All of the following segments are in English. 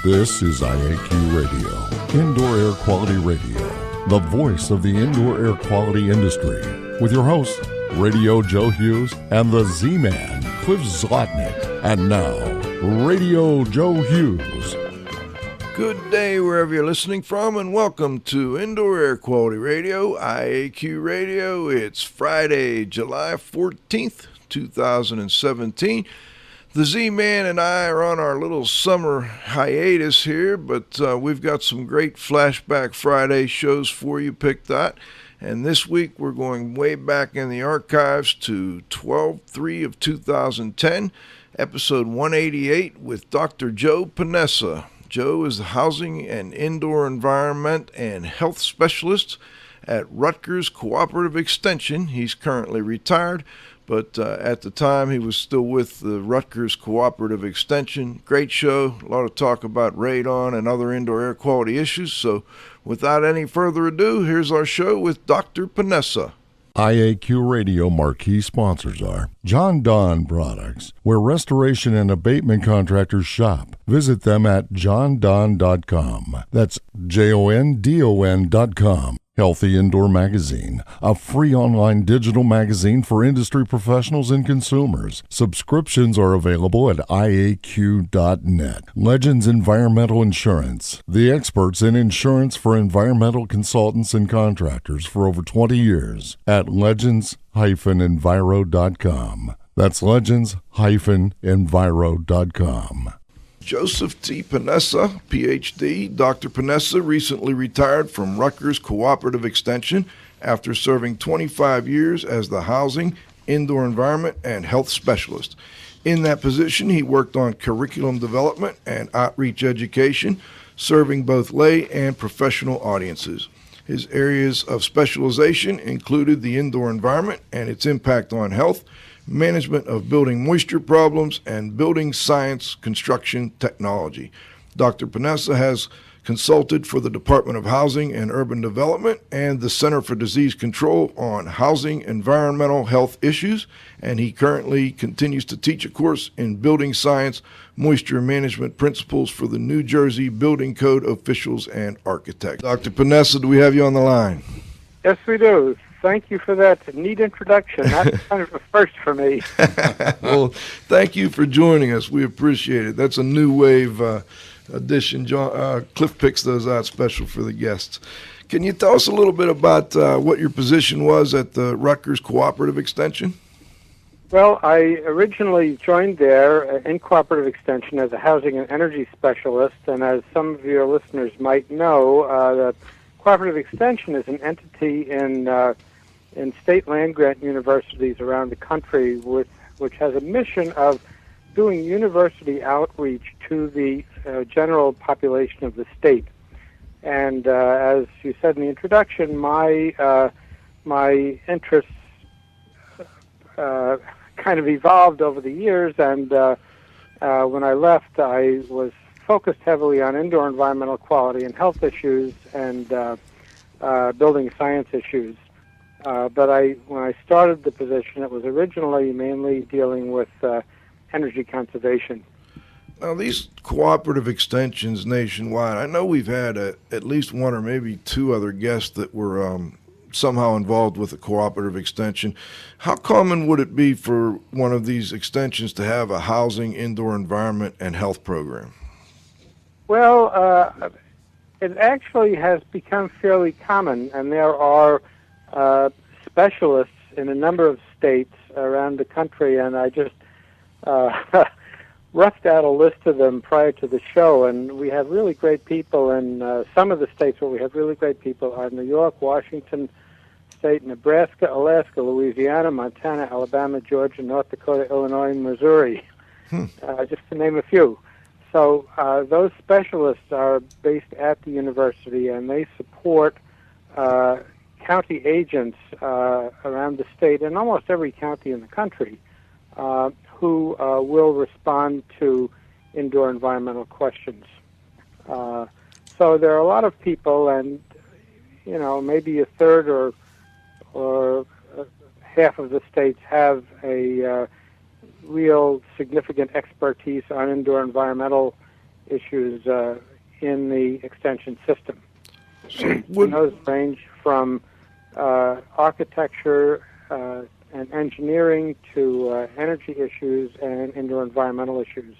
This is IAQ Radio, Indoor Air Quality Radio, the voice of the indoor air quality industry, with your hosts, Radio Joe Hughes and the Zman, Cliff Zlotnick. And now, Radio Joe Hughes. Good day wherever you're listening from, and welcome to Indoor Air Quality Radio, IAQ Radio. It's Friday, July 14th, 2017. The Z-Man and I are on our little summer hiatus here, but we've got some great Flashback Friday shows for you picked out. And this week we're going way back in the archives to 12/3 of 2010, episode 188 with Dr. Joe Ponessa. Joe is the Housing and Indoor Environment and Health Specialist at Rutgers Cooperative Extension. He's currently retired, but at the time he was still with the Rutgers Cooperative Extension. Great show, a lot of talk about radon and other indoor air quality issues. So without any further ado, here's our show with Dr. Ponessa. IAQ Radio marquee sponsors are John Don Products, where restoration and abatement contractors shop. Visit them at jondon.com. That's JONDON.com. Healthy Indoor Magazine, a free online digital magazine for industry professionals and consumers. Subscriptions are available at IAQ.net. Legends Environmental Insurance, the experts in insurance for environmental consultants and contractors for over 20 years at legends-enviro.com. That's legends-enviro.com. Joseph T. Ponessa, PhD. Dr. Ponessa recently retired from Rutgers Cooperative Extension after serving 25 years as the Housing, Indoor Environment, and Health Specialist. In that position, he worked on curriculum development and outreach education, serving both lay and professional audiences. His areas of specialization included the indoor environment and its impact on health, management of building moisture problems, and building science construction technology. Dr. Ponessa has consulted for the Department of Housing and Urban Development and the Center for Disease Control on housing environmental health issues, and he currently continues to teach a course in building science, moisture management principles for the New Jersey Building Code officials and architects. Dr. Ponessa, do we have you on the line? Yes, we do. Thank you for that neat introduction. That's kind of a first for me. Well, thank you for joining us. We appreciate it. That's a new wave edition. Cliff picks those out special for the guests. Can you tell us a little bit about what your position was at the Rutgers Cooperative Extension? Well, I originally joined there in Cooperative Extension as a housing and energy specialist, and as some of your listeners might know, the Cooperative Extension is an entity in state land-grant universities around the country, which has a mission of doing university outreach to the general population of the state. And as you said in the introduction, my interests kind of evolved over the years, and when I left, I was focused heavily on indoor environmental quality and health issues and building science issues. But when I started the position, it was originally mainly dealing with energy conservation. Now, these cooperative extensions nationwide, I know we've had at least one or maybe two other guests that were somehow involved with a cooperative extension. How common would it be for one of these extensions to have a housing, indoor environment, and health program? Well, it actually has become fairly common, and there are specialists in a number of states around the country, and I just roughed out a list of them prior to the show, and we have really great people in some of the states where we have really great people are New York, Washington State, Nebraska, Alaska, Louisiana, Montana, Alabama, Georgia, North Dakota, Illinois, and Missouri, just to name a few. So those specialists are based at the university, and they support county agents around the state and almost every county in the country who will respond to indoor environmental questions. So there are a lot of people, and maybe a third or half of the states have a real significant expertise on indoor environmental issues in the extension system. So And those range from architecture and engineering to energy issues and indoor environmental issues.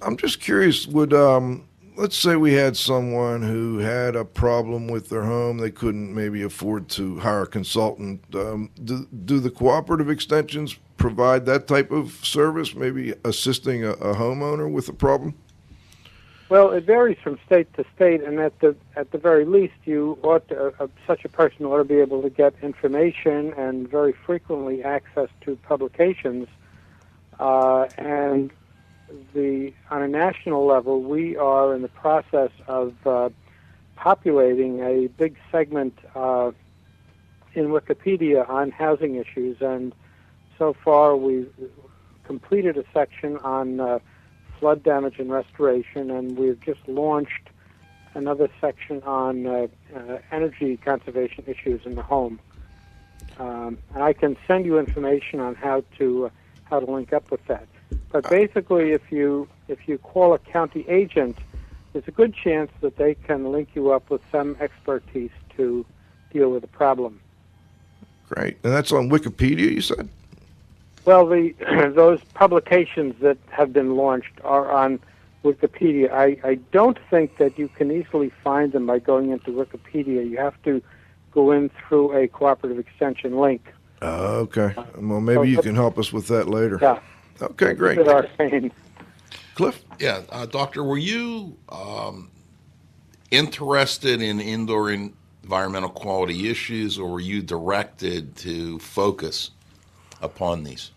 I'm just curious, let's say we had someone who had a problem with their home, they couldn't maybe afford to hire a consultant. Do the cooperative extensions provide that type of service, maybe assisting a homeowner with a problem? Well, it varies from state to state, and at the very least, you ought to, such a person ought to be able to get information and very frequently access to publications. And on a national level, we are in the process of populating a big segment in Wikipedia on housing issues, and so far we've completed a section on flood damage and restoration, and we've just launched another section on energy conservation issues in the home. And I can send you information on how to link up with that. But basically, if you call a county agent, there's a good chance that they can link you up with some expertise to deal with the problem. Great. And that's on Wikipedia, you said? Well, those publications that have been launched are on Wikipedia. I don't think that you can easily find them by going into Wikipedia. You have to go in through a cooperative extension link. Okay. Well, maybe you can help us with that later. Yeah. Okay, great. Cliff? Yeah, Doctor, were you interested in indoor environmental quality issues, or were you directed to focus upon these?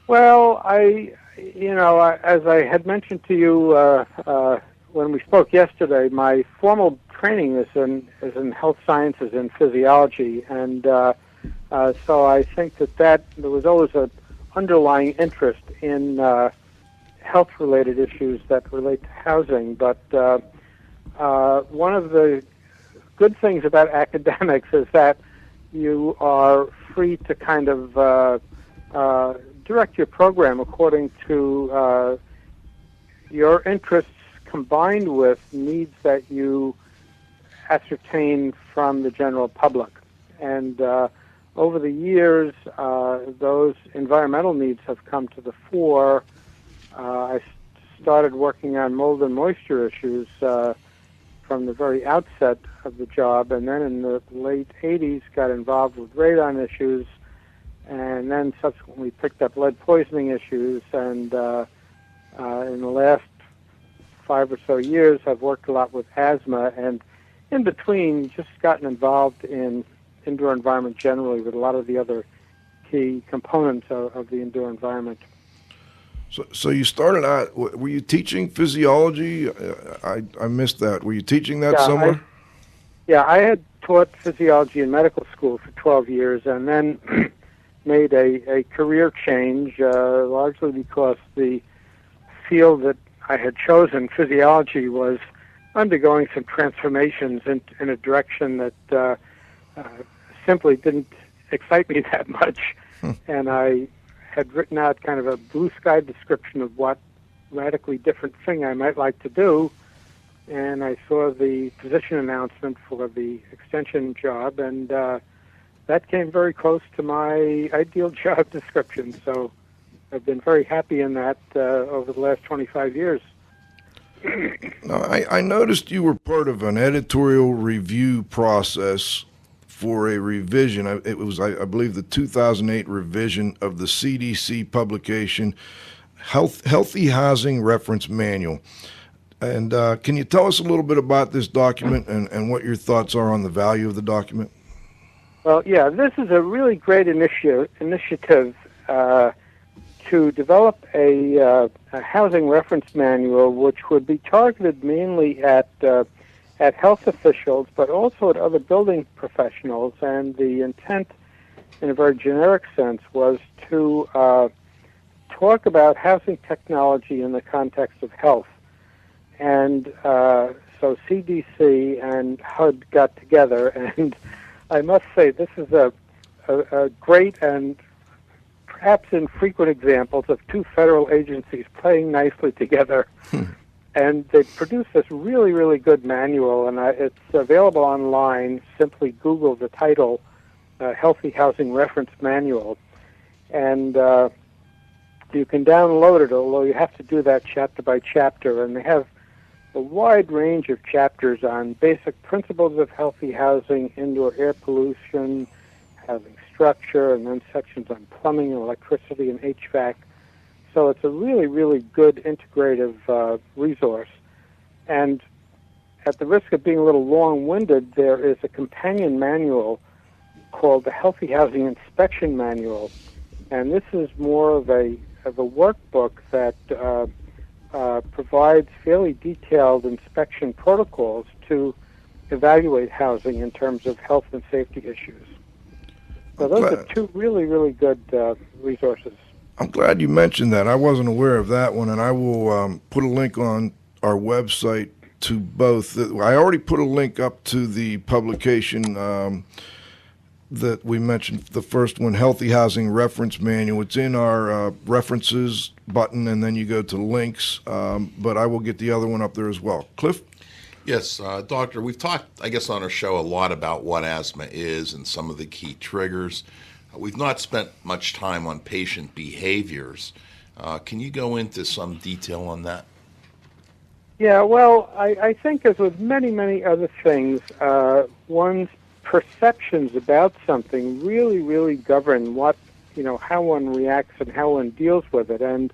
Well, as I had mentioned to you when we spoke yesterday, my formal training is in health sciences and physiology, and so I think that there was always an underlying interest in health-related issues that relate to housing. But one of the good things about academics is that you are free to kind of direct your program according to your interests combined with needs that you ascertain from the general public. And over the years, those environmental needs have come to the fore. I started working on mold and moisture issues from the very outset of the job, and then in the late 80s got involved with radon issues, and then subsequently picked up lead poisoning issues, and in the last 5 or so years I've worked a lot with asthma, and in between just gotten involved in indoor environment generally with a lot of the other key components of the indoor environment. So you started out, were you teaching physiology? I missed that. Were you teaching that somewhere? I had taught physiology in medical school for 12 years and then made a career change, largely because the field that I had chosen, physiology, was undergoing some transformations in a direction that simply didn't excite me that much. And I had written out kind of a blue sky description of what radically different thing I might like to do, and I saw the position announcement for the extension job, and that came very close to my ideal job description. So I've been very happy in that over the last 25 years. Now, I noticed you were part of an editorial review process for a revision. It was, I believe, the 2008 revision of the CDC publication, Healthy Housing Reference Manual. And can you tell us a little bit about this document and what your thoughts are on the value of the document? Well, yeah, this is a really great initiative to develop a housing reference manual which would be targeted mainly at health officials, but also at other building professionals. And the intent, in a very generic sense, was to talk about housing technology in the context of health. And so CDC and HUD got together, and I must say this is a great and perhaps infrequent examples of two federal agencies playing nicely together. And they produced this really, really good manual, and it's available online. Simply Google the title, Healthy Housing Reference Manual, and you can download it, although you have to do that chapter by chapter. And they have a wide range of chapters on basic principles of healthy housing, indoor air pollution, housing structure, and then sections on plumbing and electricity and HVAC. So it's a really, really good integrative resource. And at the risk of being a little long-winded, there is a companion manual called the Healthy Housing Inspection Manual. And this is more of a workbook that provides fairly detailed inspection protocols to evaluate housing in terms of health and safety issues. So those are two really, really good resources. I'm glad you mentioned that. I wasn't aware of that one, and I will put a link on our website to both. I already put a link up to the publication that we mentioned, the first one, Healthy Housing Reference Manual. It's in our references button, and then you go to links, but I will get the other one up there as well. Cliff? Yes, Doctor, we've talked, I guess, on our show a lot about what asthma is and some of the key triggers. We've not spent much time on patient behaviors. Can you go into some detail on that? Yeah, well, I think as with many, many other things, one's perceptions about something really, really govern how one reacts and how one deals with it. And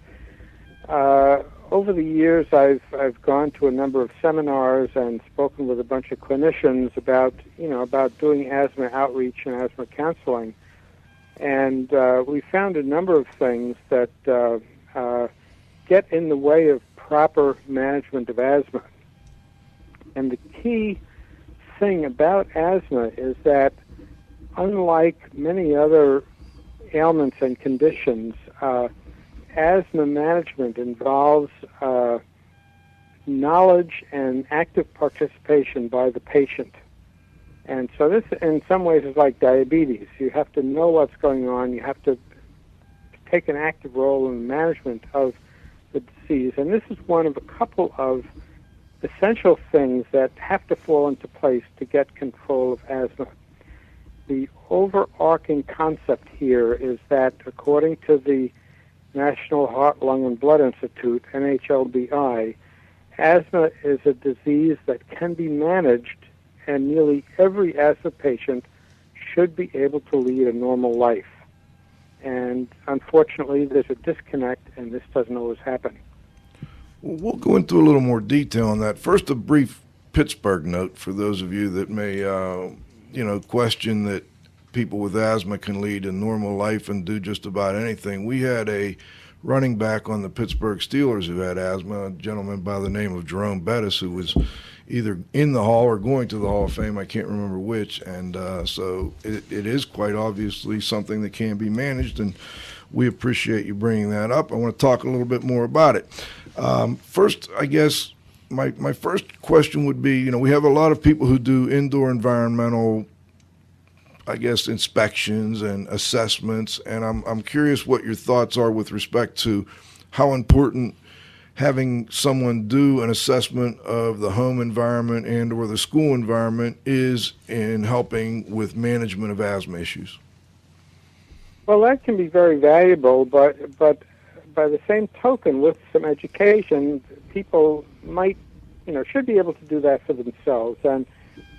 over the years, I've gone to a number of seminars and spoken with a bunch of clinicians about doing asthma outreach and asthma counseling. And we found a number of things that get in the way of proper management of asthma. And the key thing about asthma is that, unlike many other ailments and conditions, asthma management involves knowledge and active participation by the patient. And so this, in some ways, is like diabetes. You have to know what's going on. You have to take an active role in the management of the disease. And this is one of a couple of essential things that have to fall into place to get control of asthma. The overarching concept here is that, according to the National Heart, Lung, and Blood Institute, NHLBI, asthma is a disease that can be managed, and nearly every asthma patient should be able to lead a normal life. And unfortunately, there's a disconnect, and this doesn't always happen. Well, we'll go into a little more detail on that. First, a brief Pittsburgh note for those of you that may, question that people with asthma can lead a normal life and do just about anything. We had a running back on the Pittsburgh Steelers who had asthma, a gentleman by the name of Jerome Bettis, who was either in the Hall or going to the Hall of Fame. I can't remember which. And so it is quite obviously something that can be managed, and we appreciate you bringing that up. I want to talk a little bit more about it. First, I guess my first question would be, we have a lot of people who do indoor environmental, inspections and assessments, and I'm curious what your thoughts are with respect to how important having someone do an assessment of the home environment and or the school environment is in helping with management of asthma issues. Well, that can be very valuable, but by the same token, with some education, people might, should be able to do that for themselves. And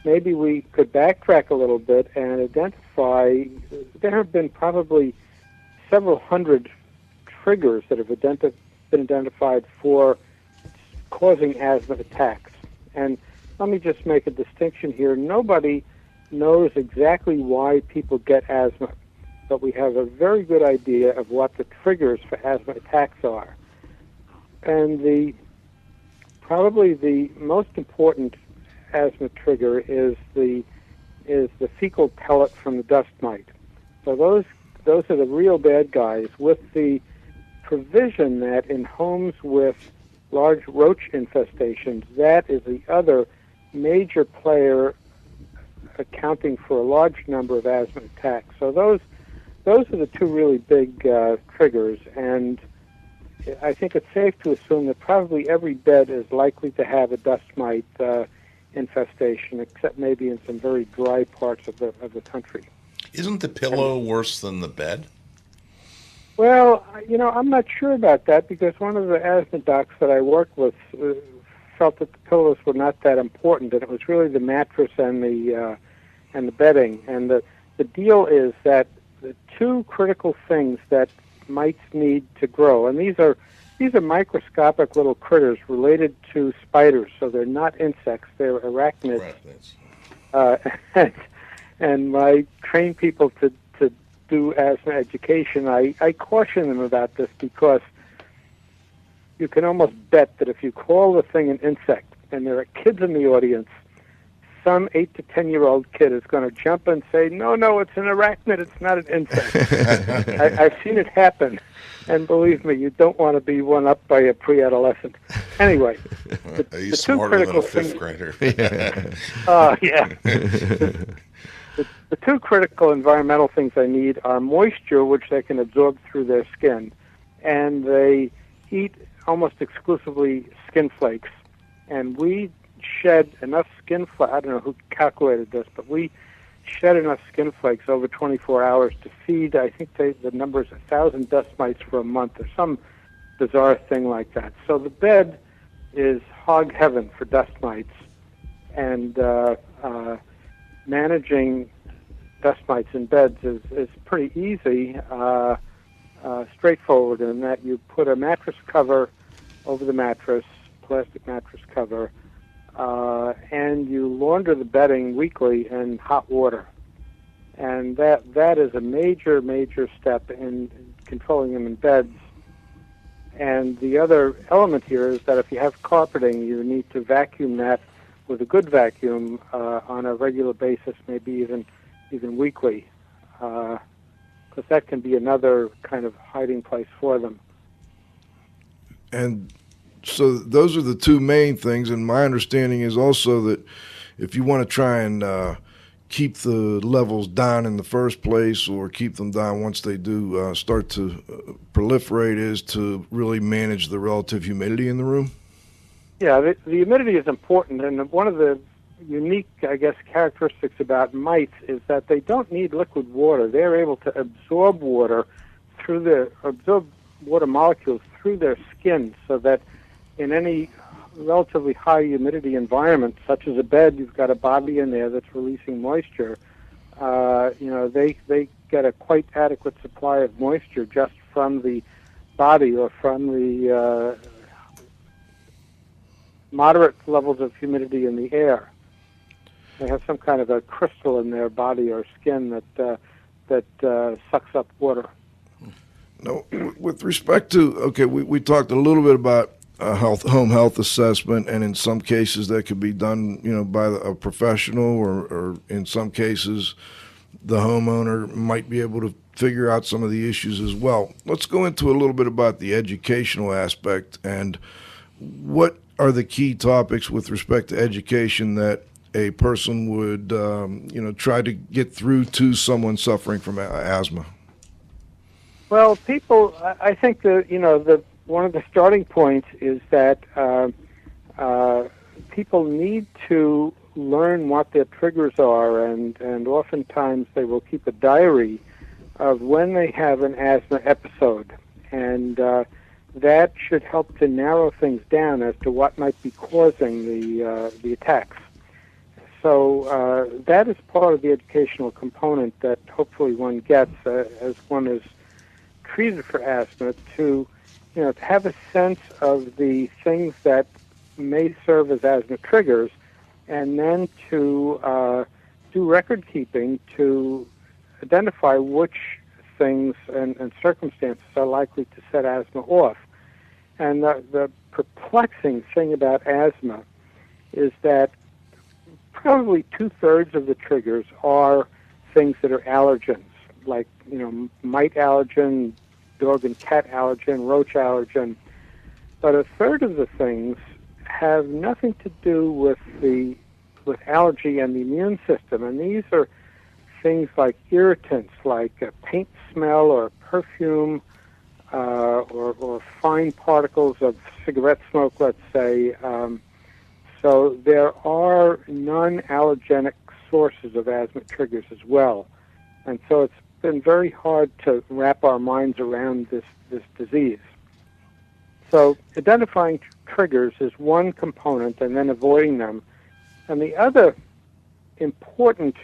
maybe we could backtrack a little bit and identify, there have been probably several hundred triggers that have been identified for causing asthma attacks. And let me just make a distinction here. Nobody knows exactly why people get asthma, but we have a very good idea of what the triggers for asthma attacks are. And probably the most important asthma trigger is the fecal pellet from the dust mite. So those are the real bad guys, with the provision that in homes with large roach infestations, that is the other major player accounting for a large number of asthma attacks. So those those are the two really big triggers, and I think it's safe to assume that probably every bed is likely to have a dust mite infestation, except maybe in some very dry parts of the country. Isn't the pillow worse than the bed? Well, I'm not sure about that, because one of the asthma docs that I worked with felt that the pillows were not that important, and it was really the mattress and the bedding. And the deal is that the two critical things that mites need to grow, and these are microscopic little critters related to spiders, so they're not insects, they're arachnids. And when I train people to do asthma education, I caution them about this, because you can almost bet that if you call the thing an insect, and there are kids in the audience, some 8 to 10-year-old kid is going to jump and say, no, it's an arachnid, it's not an insect. I've seen it happen, and believe me, you don't want to be one up by a pre-adolescent. Anyway, He's the two smarter critical than a fifth things, grader. yeah. The two critical environmental things they need are moisture, which they can absorb through their skin, and they eat almost exclusively skin flakes. And we shed enough skin flakes, I don't know who calculated this, but we shed enough skin flakes over 24 hours to feed, I think the number is 1,000 dust mites for a month, or some bizarre thing like that. So the bed is hog heaven for dust mites, and managing dust mites in beds is pretty easy, straightforward, in that you put a mattress cover over the mattress, plastic mattress cover, and you launder the bedding weekly in hot water. And that is a major, major step in controlling them in beds. And the other element here is that if you have carpeting, you need to vacuum that with a good vacuum on a regular basis, maybe even weekly, because that can be another kind of hiding place for them. And so those are the two main things, and my understanding is also that if you want to try and keep the levels down in the first place, or keep them down once they do start to proliferate, is to really manage the relative humidity in the room? Yeah, the humidity is important, and one of the unique, I guess, characteristics about mites is that they don't need liquid water. They're able to absorb water molecules through their skin, so that in any relatively high humidity environment, such as a bed, you've got a body in there that's releasing moisture. They get a quite adequate supply of moisture just from the body, or from the moderate levels of humidity in the air. They have some kind of a crystal in their body or skin that sucks up water. No, with respect to, we talked a little bit about home health assessment, and in some cases that could be done, by a professional, or in some cases the homeowner might be able to figure out some of the issues as well. Let's go into a little bit about the educational aspect, and what are the key topics with respect to education that a person would, try to get through to someone suffering from asthma? Well, people, I think one of the starting points is that people need to learn what their triggers are, and oftentimes they will keep a diary of when they have an asthma episode, and that should help to narrow things down as to what might be causing the attacks. So that is part of the educational component that hopefully one gets as one is treated for asthma, to have a sense of the things that may serve as asthma triggers, and then to do record keeping to identify which things and circumstances are likely to set asthma off. And the perplexing thing about asthma is that probably 2/3 of the triggers are things that are allergens, like mite allergen, dog and cat allergen, roach allergen. But 1/3 of the things have nothing to do with allergy and the immune system, and these are things like irritants, like a paint smell or perfume, or fine particles of cigarette smoke, let's say. So there are non-allergenic sources of asthma triggers as well. And so it's been very hard to wrap our minds around this disease. So identifying triggers is one component, and then avoiding them. And the other important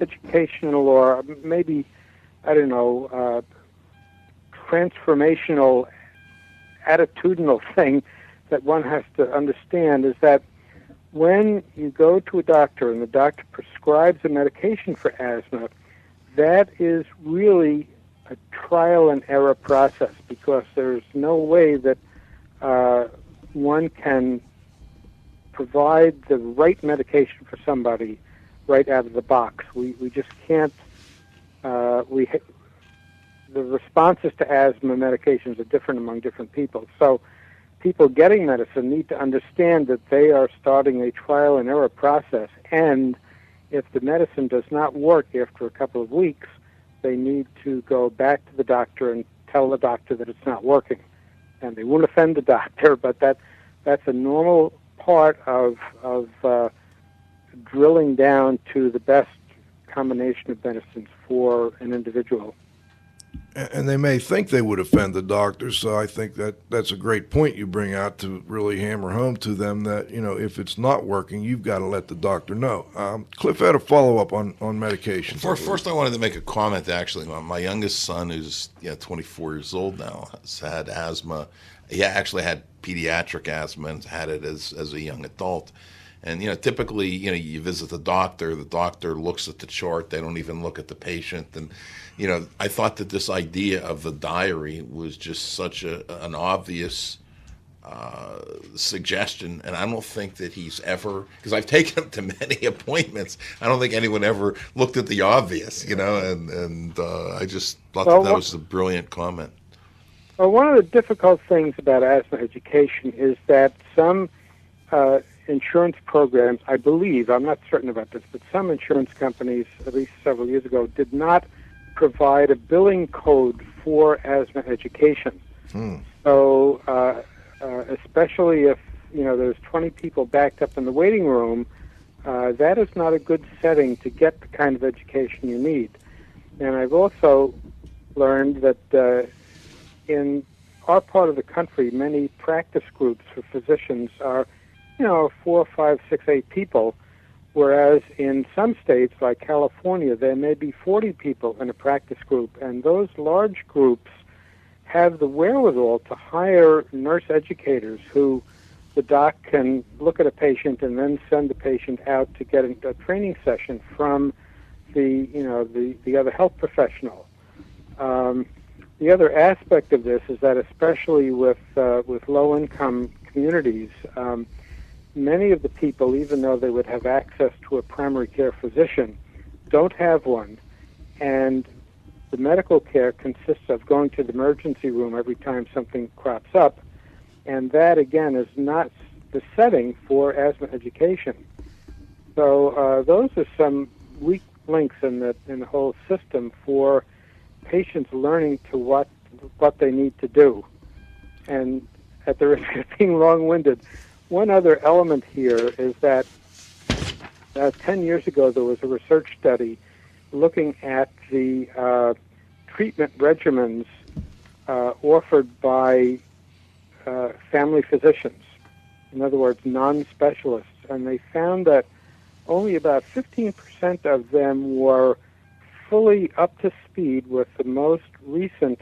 educational, or maybe, I don't know, transformational, attitudinal thing that one has to understand is that when you go to a doctor and the doctor prescribes a medication for asthma, that is really a trial and error process, because there's no way that one can provide the right medication for somebody right out of the box. We just can't. The responses to asthma medications are different among different people. So people getting medicine need to understand that they are starting a trial and error process, and if the medicine does not work after a couple of weeks, they need to go back to the doctor and tell the doctor that it's not working. And they won't offend the doctor, but that's a normal part of drilling down to the best combination of medicines for an individual. And they may think they would offend the doctor, so I think that's a great point you bring out to really hammer home to them that, if it's not working, you've got to let the doctor know. Cliff had a follow-up on medications. First, I wanted to make a comment, actually. My youngest son, who's 24 years old now, has had asthma. He actually had pediatric asthma and had it as a young adult. And, typically, you visit the doctor looks at the chart, they don't even look at the patient. And, I thought that this idea of the diary was just such an obvious suggestion. And I don't think that he's ever, because I've taken him to many appointments, I don't think anyone ever looked at the obvious, and I just thought that was a brilliant comment. Well, one of the difficult things about asthma education is that some insurance programs, I believe, I'm not certain about this, but some insurance companies, at least several years ago, did not provide a billing code for asthma education. So especially if, there's 20 people backed up in the waiting room, that is not a good setting to get the kind of education you need. And I've also learned that in our part of the country, many practice groups for physicians are 4, 5, 6, 8 people, whereas in some states like California, there may be 40 people in a practice group, and those large groups have the wherewithal to hire nurse educators who the doc can look at a patient and then send the patient out to get a training session from the other health professional. The other aspect of this is that, especially with low-income communities, many of the people, even though they would have access to a primary care physician, don't have one. And the medical care consists of going to the emergency room every time something crops up, and that, again, is not the setting for asthma education. So those are some weak links in the whole system for patients learning to what they need to do. And at the risk of being long-winded, one other element here is that 10 years ago there was a research study looking at the treatment regimens offered by family physicians, in other words, non-specialists, and they found that only about 15% of them were fully up to speed with the most recent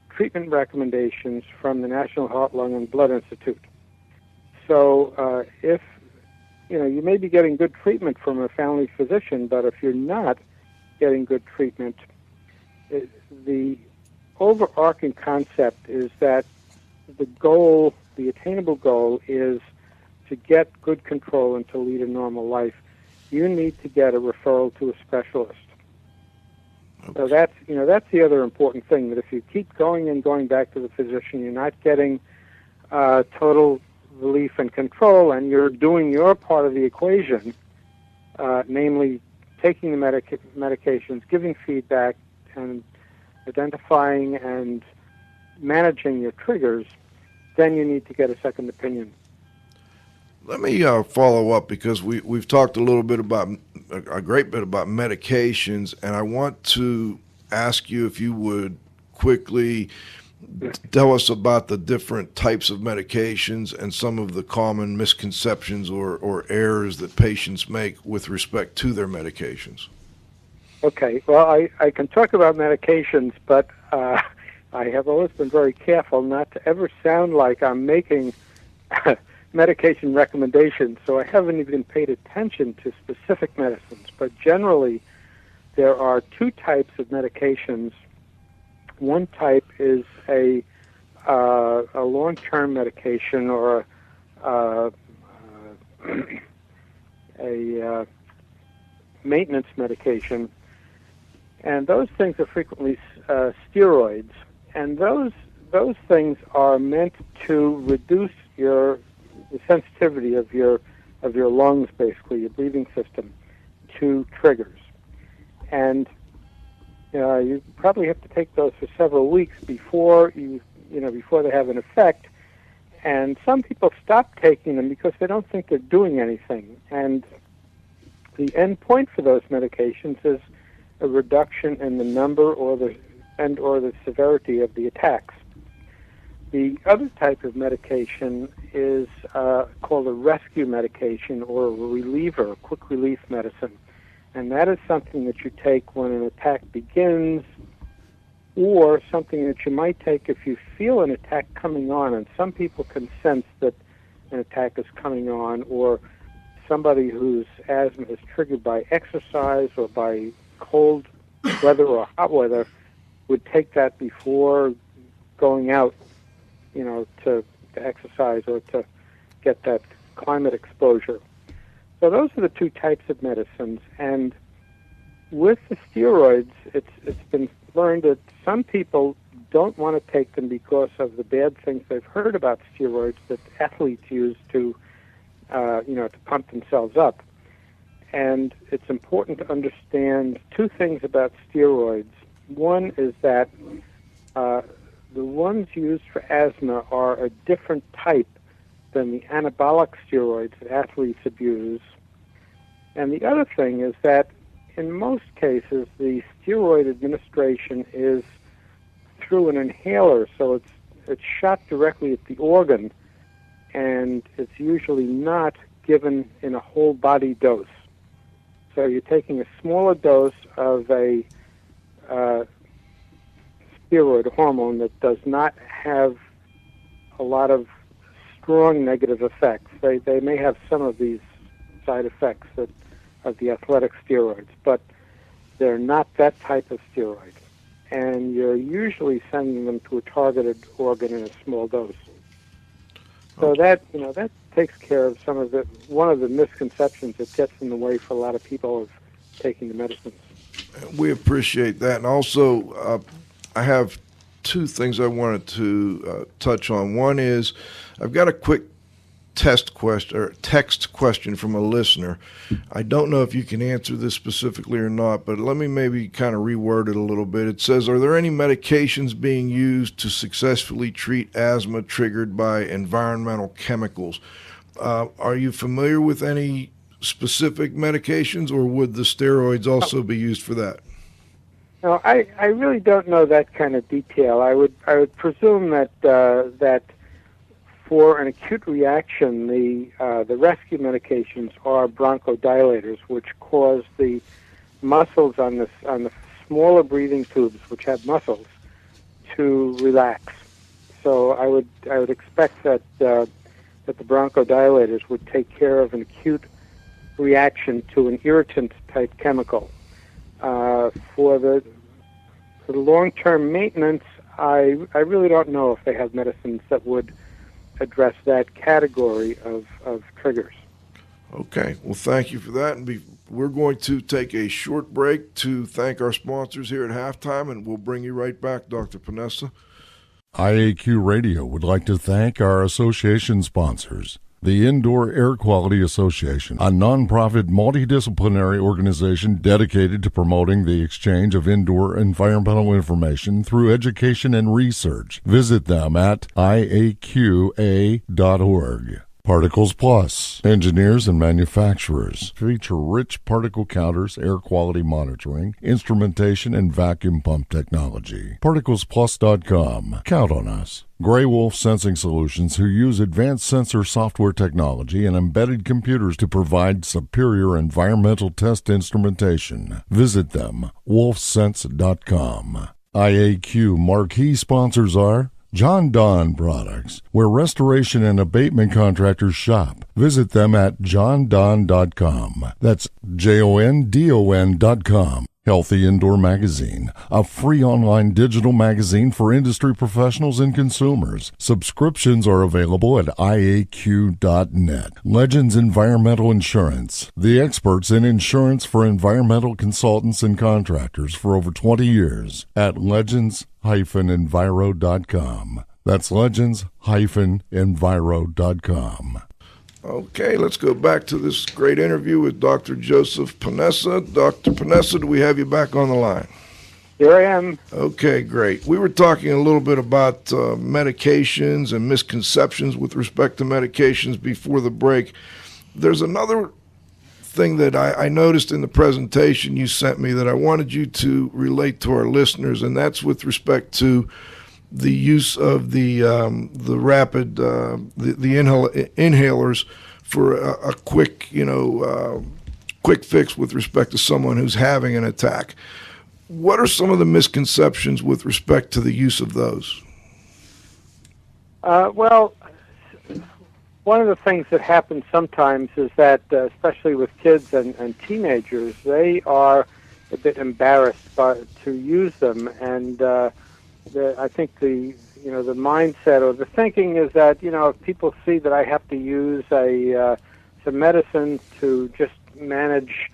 treatment recommendations from the National Heart, Lung, and Blood Institute. So if, you may be getting good treatment from a family physician, but if you're not getting good treatment, the overarching concept is that the attainable goal is to get good control and to lead a normal life. You need to get a referral to a specialist. Okay. So that's the other important thing, that if you keep going and going back to the physician, you're not getting total relief and control, and you're doing your part of the equation, namely taking the medications, giving feedback, and identifying and managing your triggers, then you need to get a second opinion. Let me follow up, because we've talked a little bit about, a great bit about medications, and I want to ask you if you would quickly tell us about the different types of medications and some of the common misconceptions or errors that patients make with respect to their medications. Okay, well, I can talk about medications, but I have always been very careful not to ever sound like I'm making medication recommendations, so I haven't even paid attention to specific medicines. But generally, there are two types of medications. One type is a long-term medication, or a maintenance medication, and those things are frequently steroids. And those things are meant to reduce the sensitivity of your lungs, basically your breathing system, to triggers. And you probably have to take those for several weeks before before they have an effect. And some people stop taking them because they don't think they're doing anything. And the end point for those medications is a reduction in the number or the severity of the attacks. The other type of medication is called a rescue medication, or a reliever, a quick relief medicine. And that is something that you take when an attack begins, or something that you might take if you feel an attack coming on. And some people can sense that an attack is coming on, or somebody whose asthma is triggered by exercise or by cold weather or hot weather would take that before going out, to exercise or to get that climate exposure. So those are the two types of medicines. And with the steroids, it's been learned that some people don't want to take them because of the bad things they've heard about steroids that athletes use to pump themselves up. And it's important to understand two things about steroids. One is that the ones used for asthma are a different type than the anabolic steroids that athletes abuse. And the other thing is that in most cases, the steroid administration is through an inhaler, so it's shot directly at the organ, and it's usually not given in a whole body dose. So you're taking a smaller dose of a steroid hormone that does not have a lot of strong negative effects. They may have some of these side effects of the athletic steroids, but they're not that type of steroid. And you're usually sending them to a targeted organ in a small dose. So that takes care of one of the misconceptions that gets in the way for a lot of people of taking the medicines. We appreciate that. And also, I have two things I wanted to touch on. One is, I've got a quick text question from a listener. I don't know if you can answer this specifically or not, but let me maybe kind of reword it a little bit. It says, are there any medications being used to successfully treat asthma triggered by environmental chemicals? Are you familiar with any specific medications, or would the steroids also be used for that? No, I really don't know that kind of detail. I would presume that for an acute reaction, the rescue medications are bronchodilators, which cause the muscles on the smaller breathing tubes, which have muscles, to relax. So I would expect that the bronchodilators would take care of an acute reaction to an irritant type chemical. For the long-term maintenance, I really don't know if they have medicines that would address that category of triggers. Okay, well, thank you for that. And we're going to take a short break to thank our sponsors here at halftime, and we'll bring you right back, Dr. Ponessa. IAQ Radio would like to thank our association sponsors: The Indoor Air Quality Association, a nonprofit multidisciplinary organization dedicated to promoting the exchange of indoor environmental information through education and research. Visit them at iaqa.org. Particles Plus. Engineers and manufacturers feature rich particle counters, air quality monitoring, instrumentation, and vacuum pump technology. ParticlesPlus.com. Count on us. Gray Wolf Sensing Solutions, who use advanced sensor software technology and embedded computers to provide superior environmental test instrumentation. Visit them, wolfsense.com. IAQ marquee sponsors are John Donn Products, where restoration and abatement contractors shop. Visit them at johndonn.com. That's JONDON.com. Healthy Indoor Magazine, a free online digital magazine for industry professionals and consumers. Subscriptions are available at IAQ.net. Legends Environmental Insurance, the experts in insurance for environmental consultants and contractors for over 20 years at legends-enviro.com. That's legends-enviro.com. Okay, let's go back to this great interview with Dr. Joseph Ponessa. Dr. Ponessa, do we have you back on the line? Here I am. Okay, great. We were talking a little bit about medications and misconceptions with respect to medications before the break. There's another thing that I noticed in the presentation you sent me that I wanted you to relate to our listeners, and that's with respect to the use of the rapid inhalers for a quick quick fix with respect to someone who's having an attack. What are some of the misconceptions with respect to the use of those? Well, one of the things that happens sometimes is that, especially with kids and teenagers, they are a bit embarrassed to use them, and I think the mindset or the thinking is that if people see that I have to use some medicine to just manage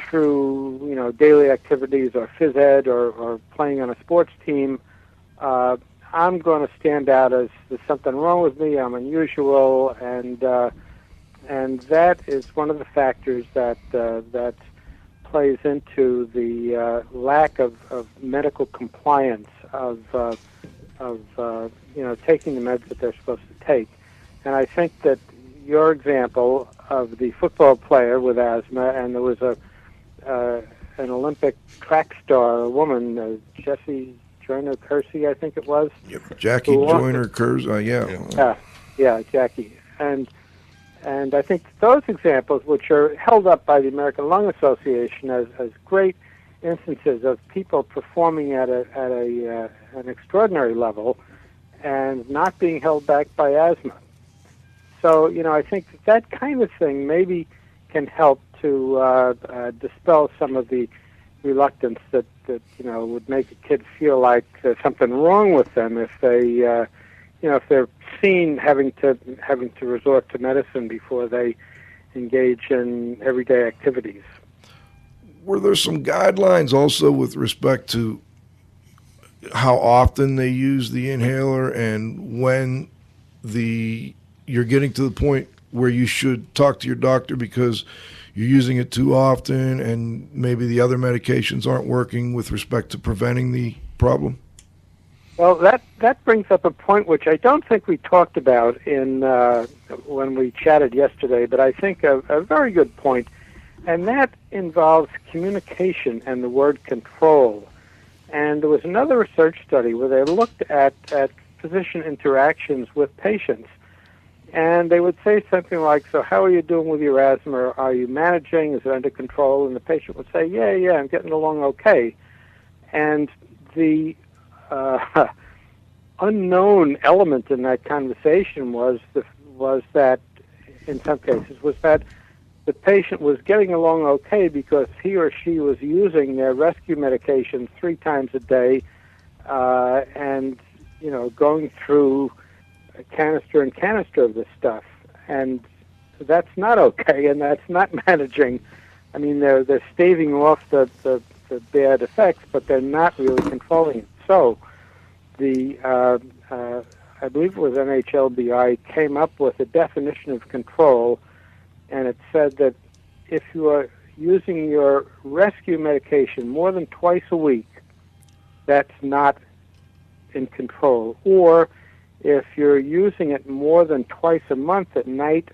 through daily activities or phys ed or playing on a sports team, I'm going to stand out as there's something wrong with me. I'm unusual, and that is one of the factors that plays into the lack of medical compliance of taking the meds that they're supposed to take. And I think that your example of the football player with asthma, and there was an Olympic track star, a woman, Jessie Joyner Kersey, I think it was. Yep. Jackie Joyner Kersey, yeah. Yeah, Jackie. And I think those examples, which are held up by the American Lung Association as great instances of people performing at an extraordinary level and not being held back by asthma. So, I think that kind of thing maybe can help to dispel some of the reluctance that would make a kid feel like there's something wrong with them if they if they're seen having to resort to medicine before they engage in everyday activities. Were there some guidelines also with respect to how often they use the inhaler and when you're getting to the point where you should talk to your doctor because you're using it too often and maybe the other medications aren't working with respect to preventing the problem? Well, that brings up a point which I don't think we talked about in when we chatted yesterday, but I think a very good point, and that involves communication and the word control. And there was another research study where they looked at physician interactions with patients, and they would say something like, so how are you doing with your asthma? Are you managing? Is it under control? And the patient would say, yeah, I'm getting along okay. And the unknown element in that conversation was that, in some cases, was that the patient was getting along okay because he or she was using their rescue medications 3 times a day, and going through a canister and canister of this stuff, and that's not okay, and that's not managing. I mean, they're staving off the bad effects, but they're not really controlling it. So, I I believe it was NHLBI, came up with a definition of control, and it said that if you are using your rescue medication more than twice a week, that's not in control. Or if you're using it more than twice a month at night,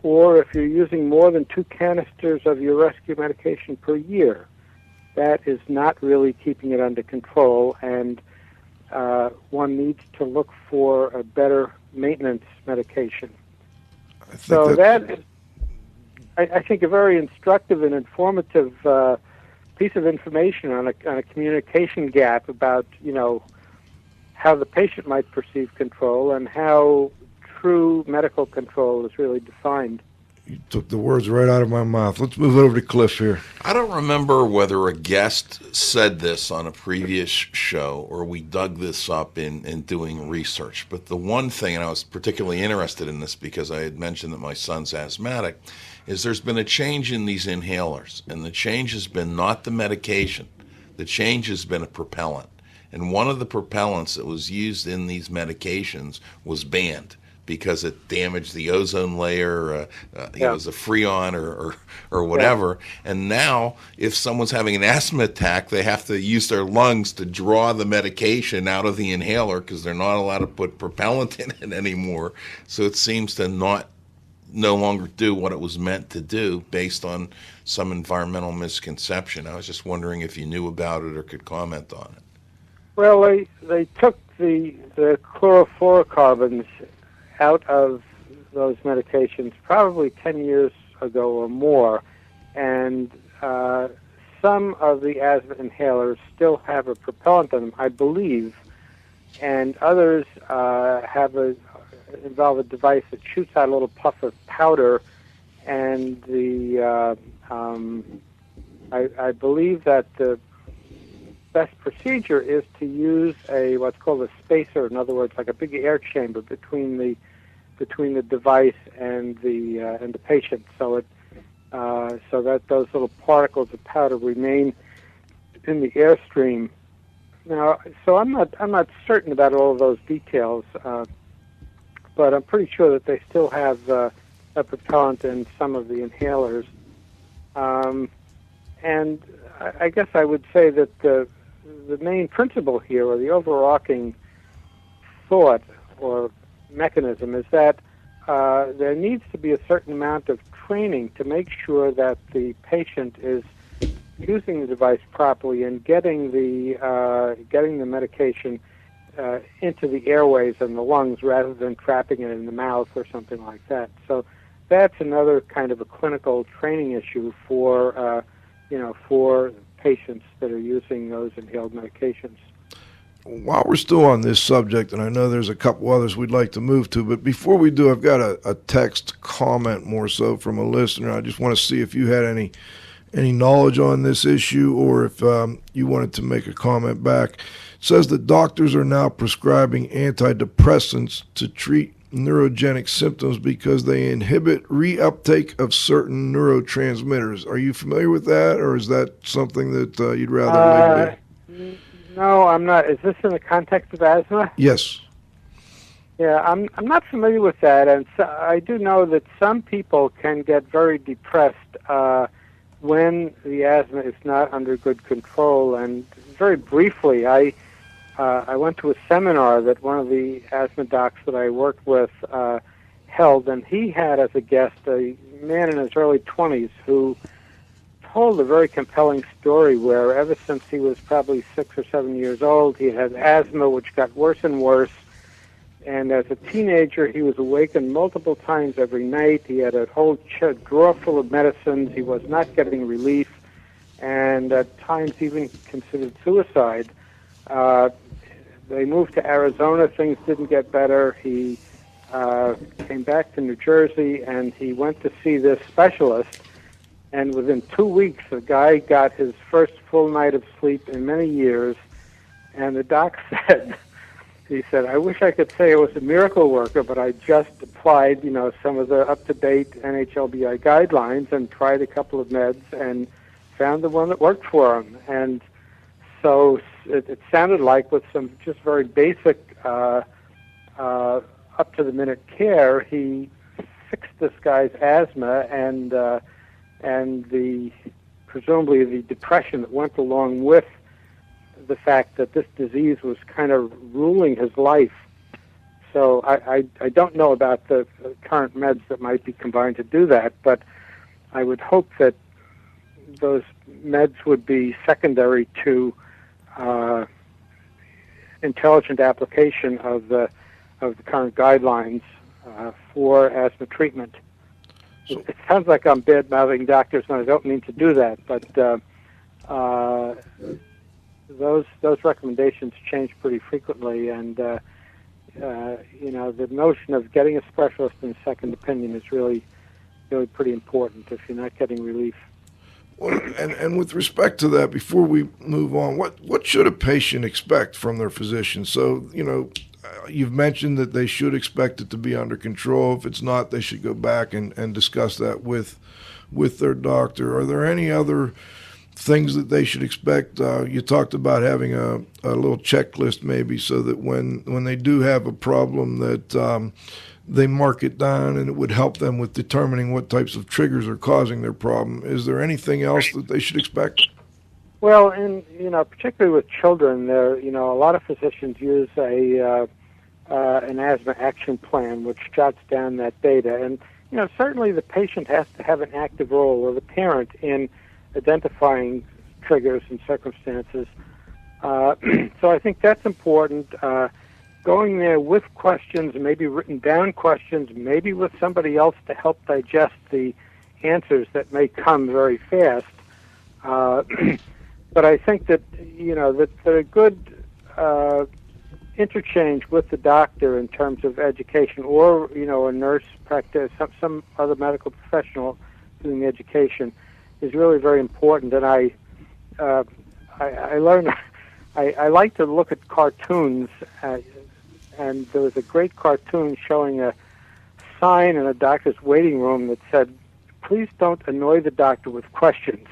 or if you're using more than 2 canisters of your rescue medication per year, that is not really keeping it under control, and one needs to look for a better maintenance medication. So that is, I think, a very instructive and informative piece of information on a communication gap about, how the patient might perceive control and how true medical control is really defined. You took the words right out of my mouth. Let's move over to Cliff here. I don't remember whether a guest said this on a previous show or we dug this up in doing research. But the one thing, and I was particularly interested in this because I had mentioned that my son's asthmatic, is there's been a change in these inhalers. And the change has been not the medication. The change has been a propellant. And one of the propellants that was used in these medications was banned because it damaged the ozone layer, it was a freon or whatever. Yeah. And now, if someone's having an asthma attack, they have to use their lungs to draw the medication out of the inhaler because they're not allowed to put propellant in it anymore. So it seems to no longer do what it was meant to do based on some environmental misconception. I was just wondering if you knew about it or could comment on it. Well, they took the chlorofluorocarbons out of those medications probably 10 years ago or more, and some of the asthma inhalers still have a propellant in them, I believe, and others involve a device that shoots out a little puff of powder, and I believe that the best procedure is to use what's called a spacer, in other words, like a big air chamber between the device and the patient, so that those little particles of powder remain in the airstream. Now, so I'm not certain about all of those details, but I'm pretty sure that they still have a propellant in some of the inhalers, and I guess I would say that the main principle here, or the overarching thought or mechanism, is that there needs to be a certain amount of training to make sure that the patient is using the device properly and getting the medication into the airways and the lungs rather than trapping it in the mouth or something like that. So that's another kind of a clinical training issue for patients that are using those inhaled medications. While we're still on this subject, and I know there's a couple others we'd like to move to, but before we do, I've got a text comment more so from a listener. I just want to see if you had any knowledge on this issue or if you wanted to make a comment back. It says that doctors are now prescribing antidepressants to treat neurogenic symptoms because they inhibit reuptake of certain neurotransmitters. Are you familiar with that, or is that something that you'd rather leave? No, I'm not. Is this in the context of asthma? Yes. Yeah, I'm not familiar with that, and so I do know that some people can get very depressed when the asthma is not under good control. And very briefly, I went to a seminar that one of the asthma docs that I worked with held, and he had as a guest a man in his early 20s who told a very compelling story where ever since he was probably 6 or 7 years old, he had asthma which got worse and worse, and as a teenager he was awakened multiple times every night. He had a whole drawer full of medicines. He was not getting relief, and at times even considered suicide. They moved to Arizona. Things didn't get better. He came back to New Jersey, and he went to see this specialist. And within 2 weeks, the guy got his first full night of sleep in many years. And the doc said, I wish I could say I was a miracle worker, but I just applied, some of the up-to-date NHLBI guidelines and tried a couple of meds and found the one that worked for him. And so it sounded like with some just very basic up-to-the-minute care, he fixed this guy's asthma and presumably the depression that went along with the fact that this disease was kind of ruling his life. So I don't know about the current meds that might be combined to do that, but I would hope that those meds would be secondary to intelligent application of the current guidelines for asthma treatment. So, it sounds like I'm bad-mouthing doctors, and I don't mean to do that, but those recommendations change pretty frequently, and the notion of getting a specialist and a second opinion is really pretty important if you're not getting relief. Well, and with respect to that, before we move on, what should a patient expect from their physician? So, you've mentioned that they should expect it to be under control. If it's not, they should go back and discuss that with their doctor. Are there any other things that they should expect? You talked about having a little checklist maybe so that when they do have a problem that they mark it down, and it would help them with determining what types of triggers are causing their problem. Is there anything else that they should expect? Well, and particularly with children, there a lot of physicians use an asthma action plan, which jots down that data. And certainly the patient has to have an active role, or the parent, in identifying triggers and circumstances. So I think that's important. Going there with questions, maybe written down questions, maybe with somebody else to help digest the answers that may come very fast. But I think that that a good interchange with the doctor in terms of education, or a nurse practice, some other medical professional doing education, is really very important. And I learned I like to look at cartoons, and there was a great cartoon showing a sign in a doctor's waiting room that said, "Please don't annoy the doctor with questions."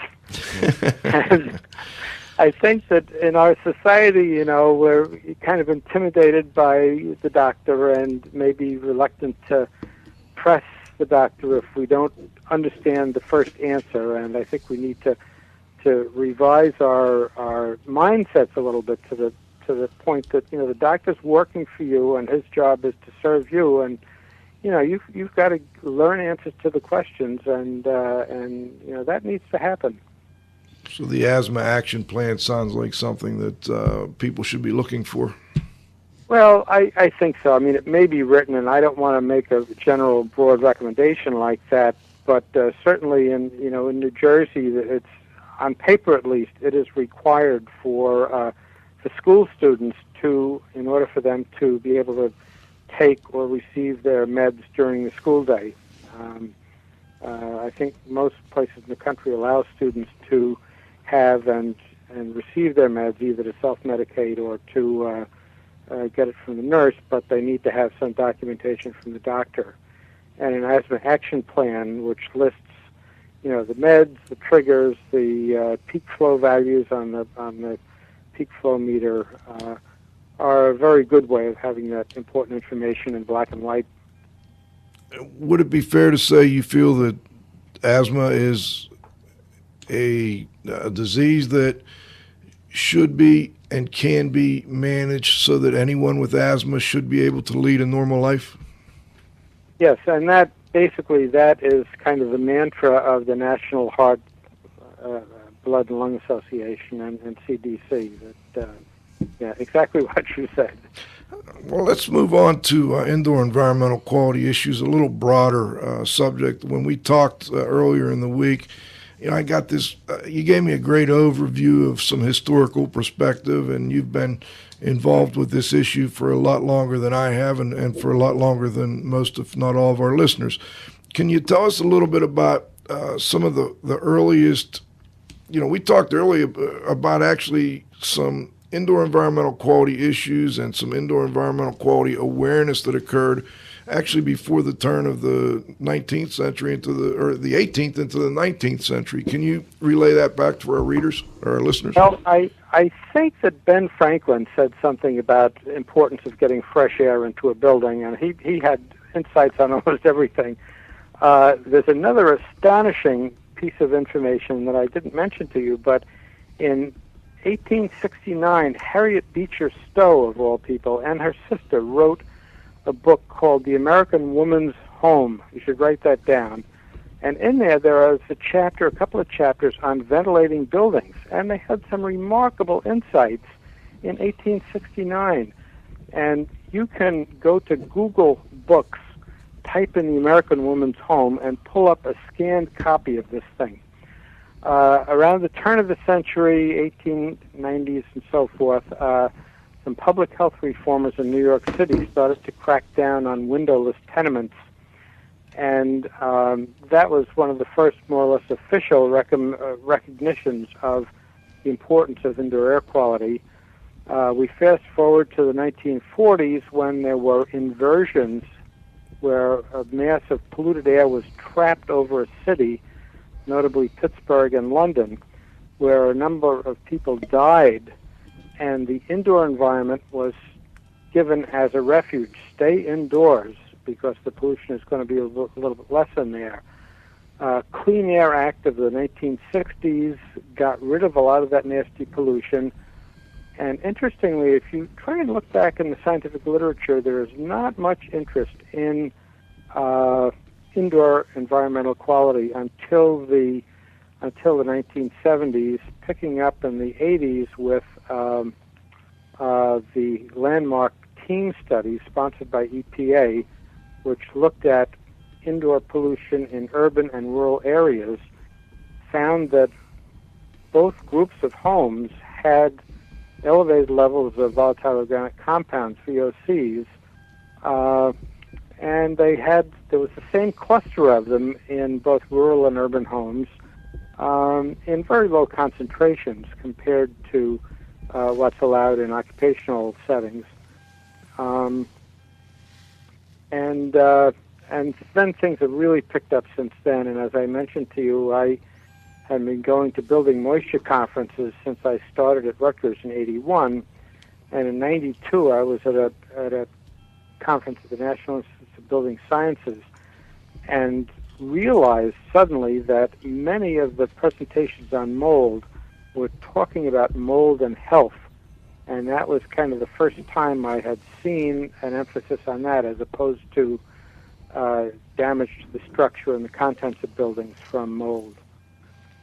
And I think that in our society, we're kind of intimidated by the doctor and maybe reluctant to press the doctor if we don't understand the first answer. And I think we need to revise our mindsets a little bit to the point that the doctor's working for you, and his job is to serve you, and you've got to learn answers to the questions, and that needs to happen. So the asthma action plan sounds like something that people should be looking for. Well, I think so. I mean, it may be written, and I don't want to make a general broad recommendation like that, but certainly in New Jersey, it's on paper at least, it is required for school students in order for them to be able to take or receive their meds during the school day. I think most places in the country allow students to have and receive their meds, either to self-medicate or to get it from the nurse, but they need to have some documentation from the doctor. And an asthma action plan, which lists the meds, the triggers, the peak flow values on the peak flow meter, are a very good way of having that important information in black and white. Would it be fair to say you feel that asthma is a disease that should be and can be managed so that anyone with asthma should be able to lead a normal life? Yes, and that is kind of the mantra of the National Heart, Blood and Lung Association and CDC. That exactly what you said. Well, let's move on to indoor environmental quality issues, a little broader subject. When we talked earlier in the week, I got this, you gave me a great overview of some historical perspective, and you've been involved with this issue for a lot longer than I have, and for a lot longer than most, if not all, of our listeners. Can you tell us a little bit about some of the earliest, we talked earlier about actually some indoor environmental quality issues and some indoor environmental quality awareness that occurred actually before the turn of the 19th century or the 18th into the 19th century. Can you relay that back to our readers or our listeners? Well, I I think that Ben Franklin said something about the importance of getting fresh air into a building, and he had insights on almost everything. There's another astonishing piece of information that I didn't mention to you, but in 1869, Harriet Beecher Stowe, of all people, and her sister wrote a book called The American Woman's Home. You should write that down. And in there is a couple of chapters on ventilating buildings, and they had some remarkable insights in 1869. And you can go to Google Books, type in The American Woman's Home, and pull up a scanned copy of this thing. Around the turn of the century, 1890s and so forth, some public health reformers in New York City started to crack down on windowless tenements. And that was one of the first more or less official recognitions of the importance of indoor air quality. We fast forward to the 1940s when there were inversions where a mass of polluted air was trapped over a city, notably Pittsburgh and London, where a number of people died, and the indoor environment was given as a refuge. Stay indoors, because the pollution is going to be a little bit less in there. Clean Air Act of the 1960s got rid of a lot of that nasty pollution. And interestingly, if you try and look back in the scientific literature, there is not much interest in indoor environmental quality until the 1970s, picking up in the 80s with the landmark team study sponsored by EPA, which looked at indoor pollution in urban and rural areas, found that both groups of homes had elevated levels of volatile organic compounds, VOCs, and there was the same cluster of them in both rural and urban homes in very low concentrations compared to what's allowed in occupational settings. And then things have really picked up since then. And as I mentioned to you, I have been going to building moisture conferences since I started at Rutgers in '81. And in '92, I was at a conference at the National Institute of Building Sciences, and realized suddenly that many of the presentations on mold were talking about mold and health. And that was kind of the first time I had seen an emphasis on that, as opposed to damage to the structure and the contents of buildings from mold.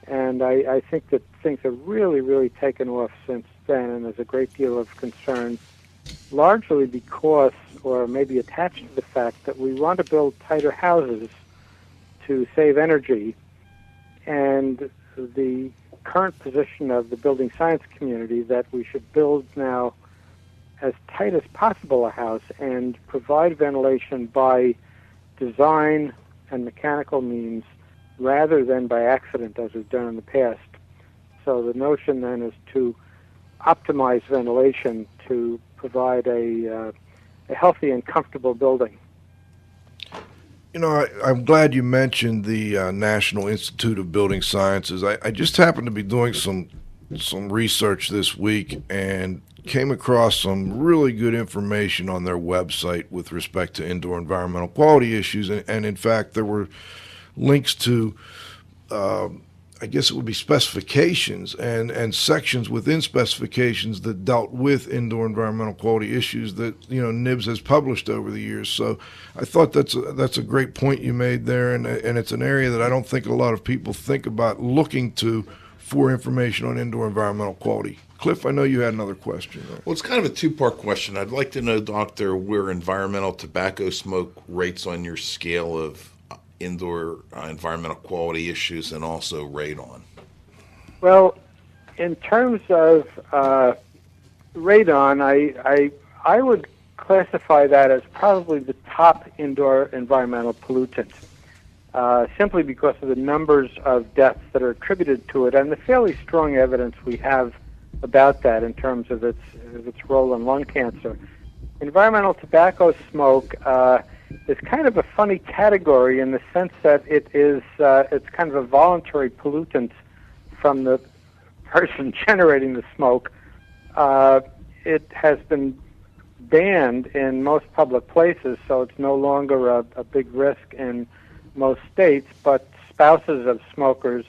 And I think that things have really, really taken off since then, and there's a great deal of concern, largely because, or maybe attached to the fact, that we want to build tighter houses to save energy. And the current position of the building science community that we should build now as tight as possible a house and provide ventilation by design and mechanical means rather than by accident as we've done in the past. So the notion then is to optimize ventilation to provide a healthy and comfortable building. You know, I'm glad you mentioned the National Institute of Building Sciences. I just happened to be doing some research this week and came across some really good information on their website with respect to indoor environmental quality issues. And in fact, there were links to, I guess it would be specifications and sections within specifications that dealt with indoor environmental quality issues that, you know, NIBS has published over the years. So I thought that's a great point you made there, and it's an area that I don't think a lot of people think about looking to for information on indoor environmental quality. Cliff, I know you had another question. Well, it's kind of a two-part question. I'd like to know, Doctor, where environmental tobacco smoke rates on your scale of indoor environmental quality issues, and also radon. Well, in terms of radon, I would classify that as probably the top indoor environmental pollutant, simply because of the numbers of deaths that are attributed to it and the fairly strong evidence we have about that in terms of its role in lung cancer. Environmental tobacco smoke is kind of a funny category in the sense that it's kind of a voluntary pollutant from the person generating the smoke, it has been banned in most public places, so it's no longer a big risk in most states, but spouses of smokers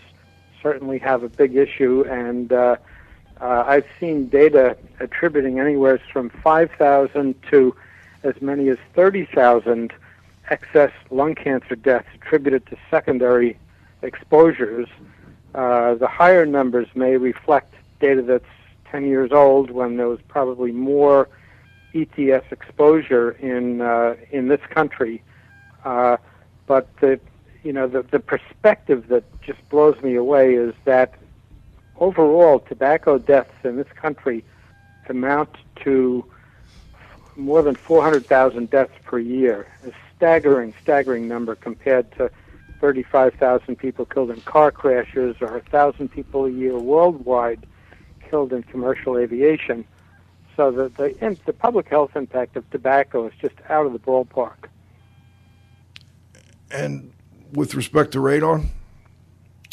certainly have a big issue, and I've seen data attributing anywhere from 5,000 to as many as 30,000 excess lung cancer deaths attributed to secondary exposures. The higher numbers may reflect data that's 10 years old, when there was probably more ETS exposure in this country. But the perspective that just blows me away is that overall tobacco deaths in this country amount to more than 400,000 deaths per year. A staggering number compared to 35,000 people killed in car crashes or 1,000 people a year worldwide killed in commercial aviation. So the public health impact of tobacco is just out of the ballpark. And with respect to radon?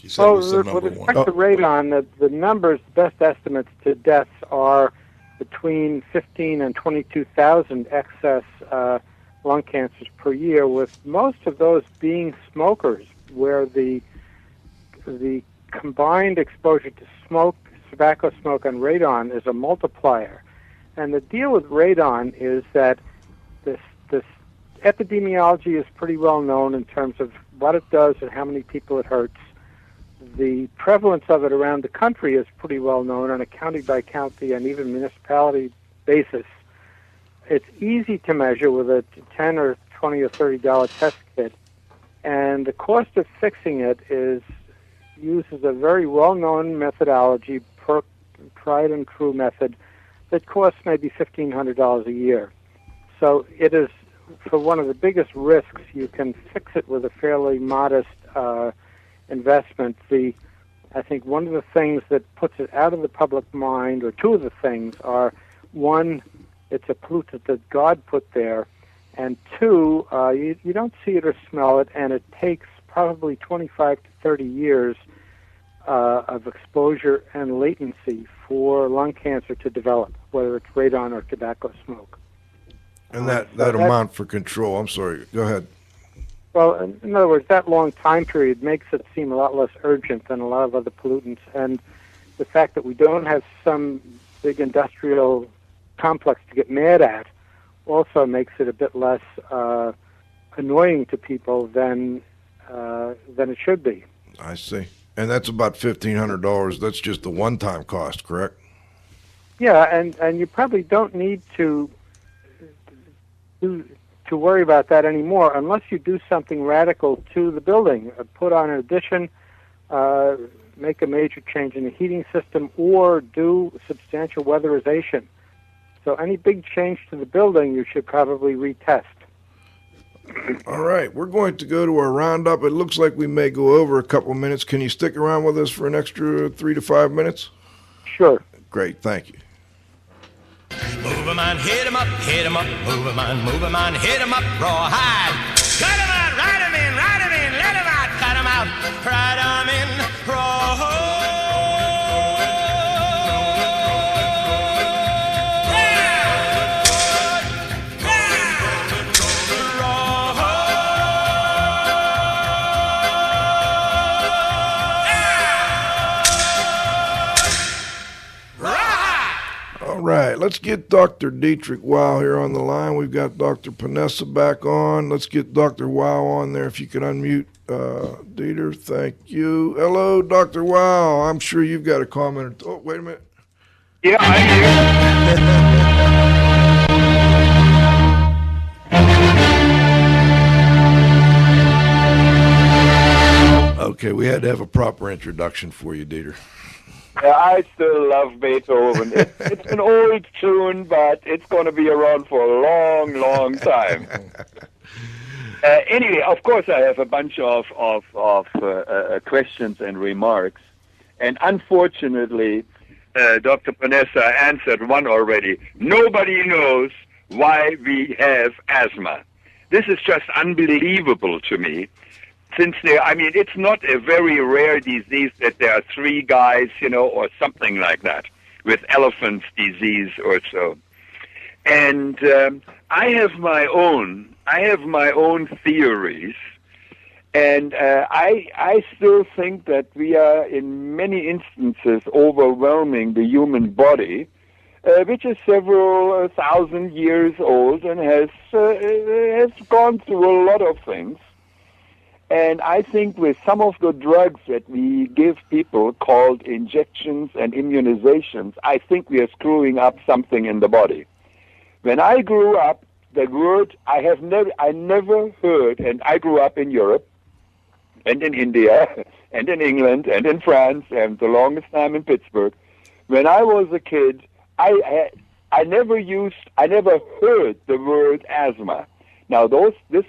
You said it was the with number respect one. to radon, the numbers, best estimates to deaths are between 15 and 22,000 excess lung cancers per year, with most of those being smokers, where the combined exposure to tobacco smoke, and radon is a multiplier. And the deal with radon is that this epidemiology is pretty well known in terms of what it does and how many people it hurts. The prevalence of it around the country is pretty well known on a county-by-county and even municipality basis. It's easy to measure with a $10 or $20 or $30 test kit, and the cost of fixing it uses a very well-known methodology, tried and true method, that costs maybe $1,500 a year. So it is, for one of the biggest risks, you can fix it with a fairly modest investment. I think one of the things that puts it out of the public mind, or two of the things, are, one, it's a pollutant that God put there, and two, you don't see it or smell it, and it takes probably 25 to 30 years of exposure and latency for lung cancer to develop, whether it's radon or tobacco smoke. And that amount for control, I'm sorry, go ahead. Well, in other words, that long time period makes it seem a lot less urgent than a lot of other pollutants, and the fact that we don't have some big industrial complex to get mad at also makes it a bit less annoying to people than it should be. I see. And that's about $1,500. That's just the one-time cost, correct? Yeah, and you probably don't need to worry about that anymore unless you do something radical to the building, put on an addition, make a major change in the heating system, or do substantial weatherization. So any big change to the building, you should probably retest. All right, we're going to go to our roundup. It looks like we may go over a couple of minutes. Can you stick around with us for an extra 3 to 5 minutes? Sure. Great, thank you. Move 'em on, hit 'em up, move 'em on, hit 'em up, rawhide. Cut 'em out, ride 'em in, let 'em out, cut 'em out, ride 'em in, rawhide. All right, let's get Dr. Dietrich Wow here on the line. We've got Dr. Ponessa back on. Let's get Dr. Wow on there. If you could unmute Dieter, thank you. Hello, Dr. Wow. I'm sure you've got a comment. Oh, wait a minute. Yeah, I'm here. Okay, we had to have a proper introduction for you, Dieter. Yeah, I still love Beethoven. It's an old tune, but it's going to be around for a long, long time. Anyway, of course, I have a bunch of questions and remarks, and unfortunately, Dr. Ponessa answered one already. Nobody knows why we have asthma. This is just unbelievable to me. Since it's not a very rare disease that there are 3 guys, or something like that. with elephant's disease or so. And I have my own theories, and I still think that we are in many instances overwhelming the human body, which is several thousand years old and has gone through a lot of things. And I think with some of the drugs that we give people called injections and immunizations, I think we are screwing up something in the body. When I grew up, the word I never heard, and I grew up in Europe and in India and in England and in France and the longest time in Pittsburgh. When I was a kid, I never heard the word asthma. Now,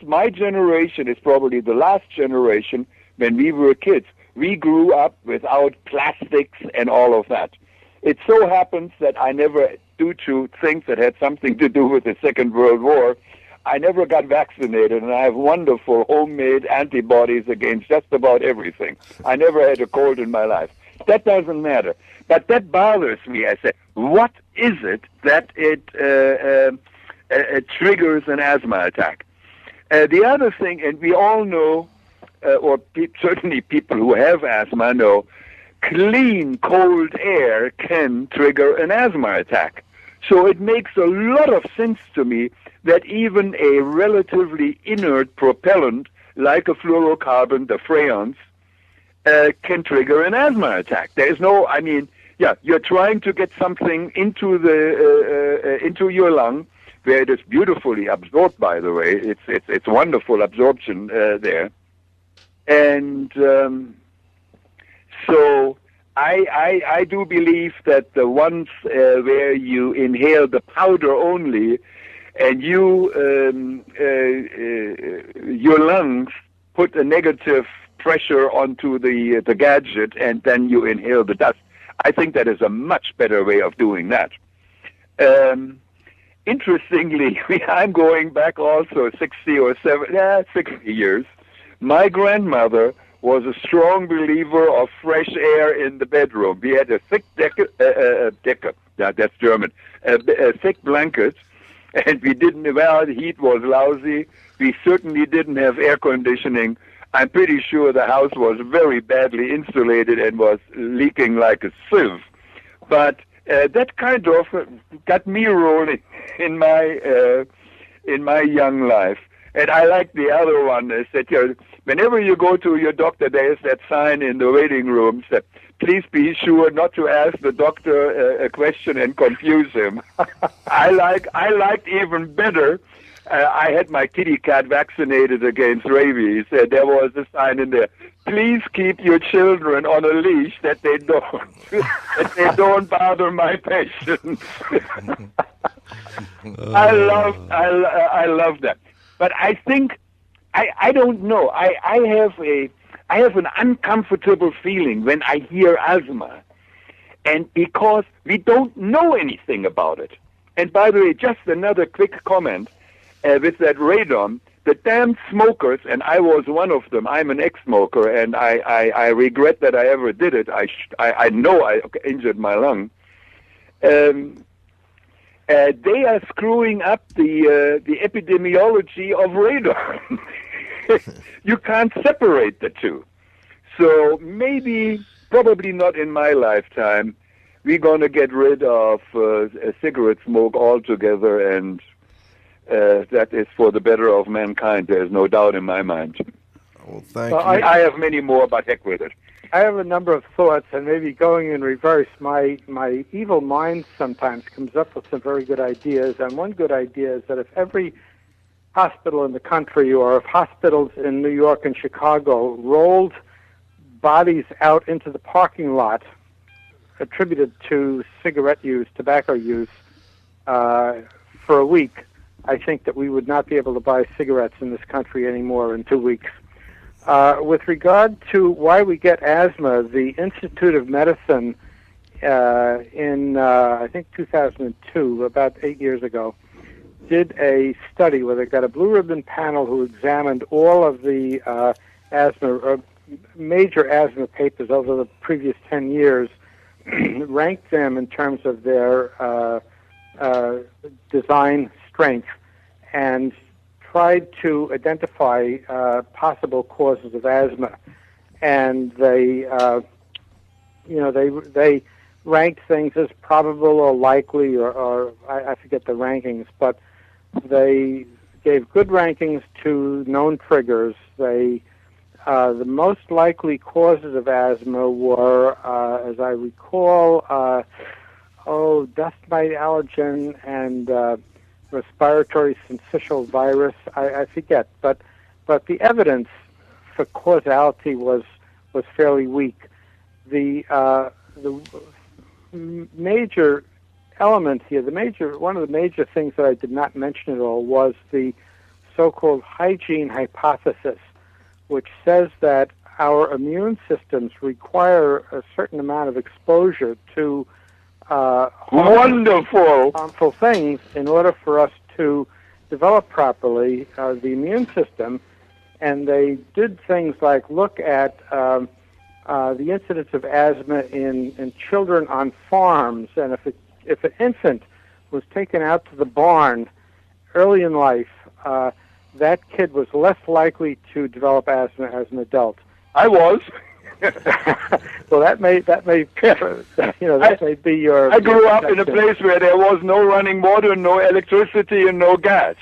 my generation is probably the last generation when we were kids. We grew up without plastics and all of that. It so happens that I never, due to things that had something to do with the Second World War, I never got vaccinated, and I have wonderful homemade antibodies against just about everything. I never had a cold in my life. That doesn't matter. But that bothers me. I say, what is it that it triggers an asthma attack? The other thing, and we all know, certainly people who have asthma know, clean, cold air can trigger an asthma attack. So it makes a lot of sense to me that even a relatively inert propellant, like a fluorocarbon, the freons, can trigger an asthma attack. There is no, you're trying to get something into your lung, where it is beautifully absorbed, by the way. It's wonderful absorption there. And so I do believe that the ones where you inhale the powder only, and your lungs put a negative pressure onto the gadget, and then you inhale the dust. I think that is a much better way of doing that. Interestingly, I'm going back also 60 years. My grandmother was a strong believer of fresh air in the bedroom. We had a thick that's German, a thick blanket, and the heat was lousy. We certainly didn't have air conditioning. I'm pretty sure the house was very badly insulated and was leaking like a sieve. But that kind of got me rolling in my young life. And I like the other one is that whenever you go to your doctor, there is that sign in the waiting rooms that please be sure not to ask the doctor a question and confuse him. I liked even better. I had my kitty cat vaccinated against rabies. There was a sign in there. Please keep your children on a leash that they don't bother my patients. I love that. But I think I don't know. I have an uncomfortable feeling when I hear asthma, and because we don't know anything about it. And by the way, just another quick comment. With that radon, the damn smokers, and I was one of them. I'm an ex-smoker, and I regret that I ever did it. I know I injured my lung. They are screwing up the epidemiology of radon. You can't separate the two. So probably not in my lifetime, we're going to get rid of cigarette smoke altogether, and that is for the better of mankind. There's no doubt in my mind. Well, thank you. I have many more, but heck with it. I have a number of thoughts, and maybe going in reverse, my evil mind sometimes comes up with some very good ideas, and one good idea is that if every hospital in the country, or if hospitals in New York and Chicago rolled bodies out into the parking lot attributed to cigarette use, tobacco use, for a week, I think that we would not be able to buy cigarettes in this country anymore in 2 weeks. With regard to why we get asthma, the Institute of Medicine in, I think, 2002, about 8 years ago, did a study where they got a blue ribbon panel who examined all of the major asthma papers over the previous 10 years ranked them in terms of their design strength and tried to identify possible causes of asthma. And they ranked things as probable or likely, or I forget the rankings, but they gave good rankings to known triggers. The most likely causes of asthma were, as I recall, dust mite allergen and respiratory syncytial virus. I forget, but the evidence for causality was fairly weak. The major element here, one of the major things that I did not mention at all was the so-called hygiene hypothesis, which says that our immune systems require a certain amount of exposure to harmful things in order for us to develop properly the immune system. And they did things like look at the incidence of asthma in children on farms, and if an infant was taken out to the barn early in life, that kid was less likely to develop asthma as an adult. I was. Well, that may be your. I grew up in a place where there was no running water, no electricity, and no gas.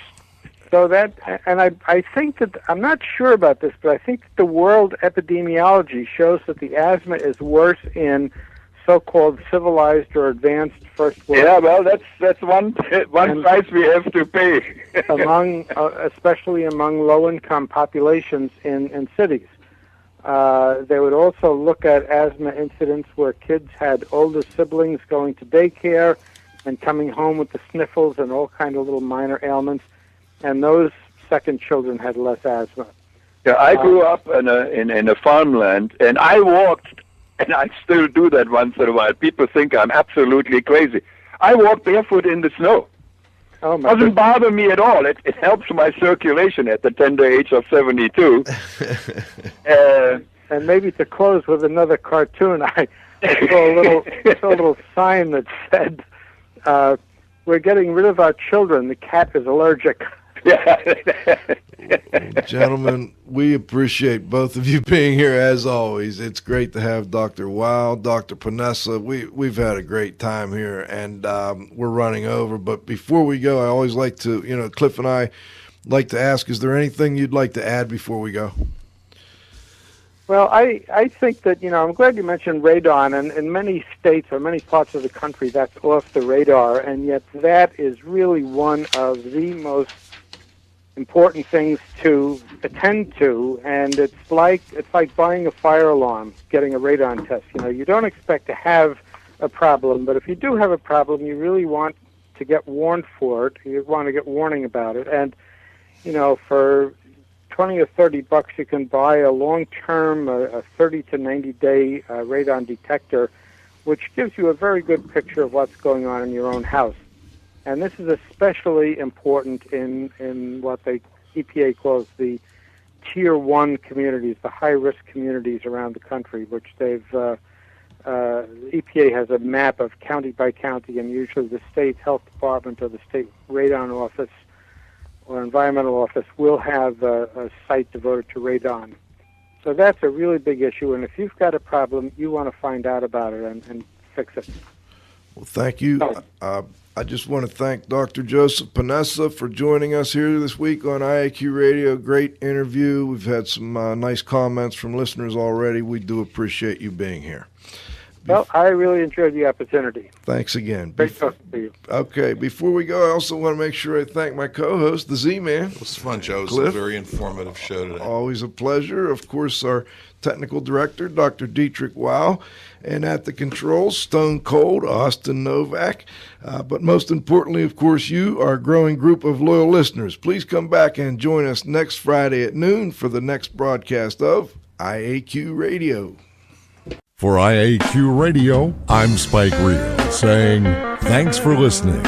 So that, and I think that, I'm not sure about this, but I think that the world epidemiology shows that the asthma is worse in so-called civilized or advanced first world. Yeah, well, that's one price we have to pay. Especially among low-income populations in cities. They would also look at asthma incidents where kids had older siblings going to daycare and coming home with the sniffles and all kind of little minor ailments, and those second children had less asthma. Yeah, I grew up in a farmland, and I walked, and I still do that once in a while. People think I'm absolutely crazy. I walk barefoot in the snow. Oh, my Doesn't bother me at all. It helps my circulation at the tender age of 72. And maybe to close with another cartoon, I saw a little sign that said, "We're getting rid of our children. The cat is allergic." Gentlemen, we appreciate both of you being here as always. It's great to have Dr. Weil, Dr. Ponessa. We've had a great time here, and we're running over. But before we go, I always like to, Cliff and I like to ask, is there anything you'd like to add before we go? Well, I think that, I'm glad you mentioned radon, and in many states or many parts of the country that's off the radar, and yet that is really one of the most important things to attend to, and it's like buying a fire alarm, getting a radon test. You don't expect to have a problem, but if you do have a problem, you really want to get warned for it. You want to get warning about it, and for $20 or $30, you can buy a long-term, a 30 to 90-day radon detector, which gives you a very good picture of what's going on in your own house. And this is especially important in what the EPA calls the Tier 1 communities, the high-risk communities around the country, which EPA has a map of county by county, and usually the state health department or the state radon office or environmental office will have a site devoted to radon. So that's a really big issue, and if you've got a problem, you want to find out about it and fix it. Well, thank you. I just want to thank Dr. Joseph Ponessa for joining us here this week on IAQ Radio. Great interview. We've had some nice comments from listeners already. We do appreciate you being here. Well, I really enjoyed the opportunity. Thanks again. Great talking to you. Okay, before we go, I also want to make sure I thank my co-host, the Z-Man. It was fun, Joe. It was Cliff. a very informative show today. Always a pleasure. Of course, our technical director, Dr. Dietrich Weil, and at the controls, Stone Cold, Austin Novak. But most importantly, of course, you, our growing group of loyal listeners. Please come back and join us next Friday at noon for the next broadcast of IAQ Radio. For IAQ Radio, I'm Spike Reel saying thanks for listening.